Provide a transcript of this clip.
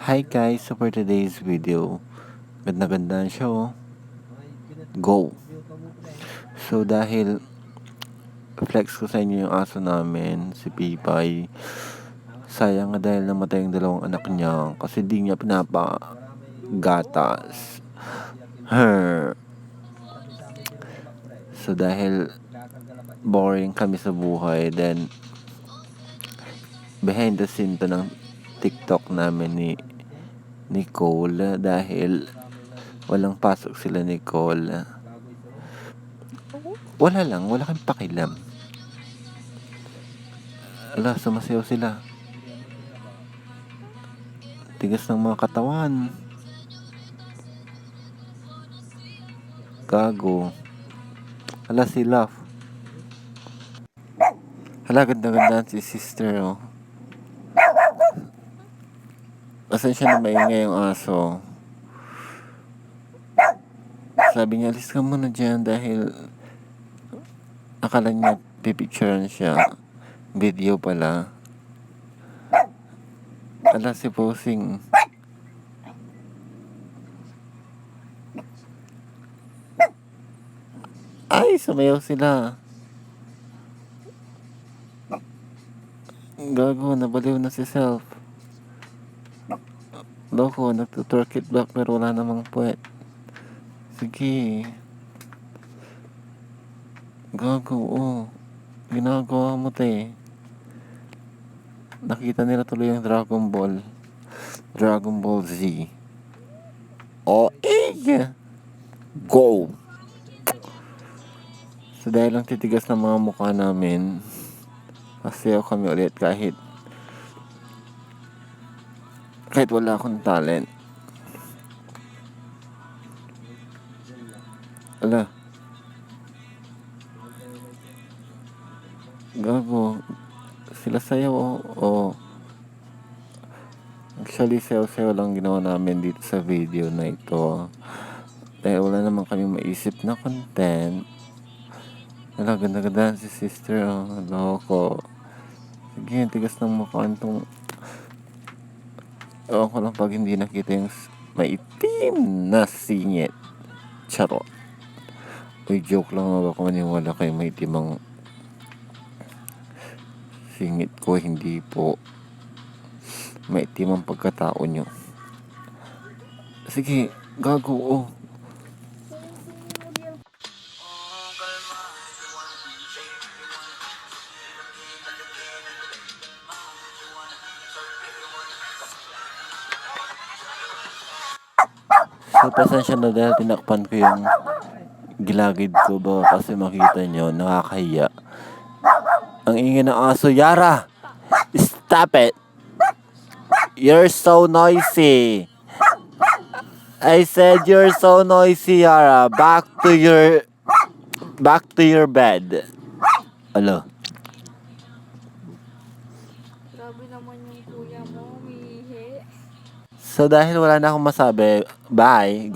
Hi guys, so for today's video, ganda-ganda siya oh. Go! So dahil flex ko sa inyo yung aso namin, si Pipay. Sayang nga dahil namatay yung dalawang anak niya kasi di niya pinapagatas. Her. So dahil boring kami sa buhay, then behind the scene to ng TikTok namin ni Nicole dahil walang pasok sila Nicole. Wala kang pakialam. Ala, sumasayaw sila. Tigas ng mga katawan. Gago. Ala, si Love. Ala, ganda-ganda si sister, oh. Pasensya na maingay yung aso. Sabi niya, alis ka muna dyan dahil akala niya pipicturean siya. Video pala. Ala, si Posing. Ay, sumayaw sila. Gago, nabaliw na si Self. Loko, nagtutwerk it back pero wala namang puwet. Sige. Gago, oh. Ginagawa mo, te. Nakita nila tuloy yung Dragon Ball. Dragon Ball Z. Oh, go! So dahil lang titigas ng mga mukha namin, pasayaw kami ulit kahit wala akong talent. Ala. Gago. Sila sayaw, oh. Actually, sayaw-sayaw lang ginawa namin dito sa video na ito. Dahil wala naman kami maisip na content. Ala, ganda-ganda si sister, oh. Loko. Sige, tigas ng mukha itong... Ewan ko lang pag hindi nakita yung maitim na singit. Charot. Uy, joke lang, baka maniwala kayo maitim ang singit ko. Hindi po. Maitim ang pagkatao nyo. Sige, gago, oh. So, pasensya na dahil tinakpan ko yung gilagid ko ba kasi makita nyo, nakakahiya. Ang ingay ng aso, Yara! Stop it! You're so noisy! I said you're so noisy, Yara. Back to your bed. Alo. Grabe naman yung kuya mo, umiihi. So, dahil wala na akong masabi, bye!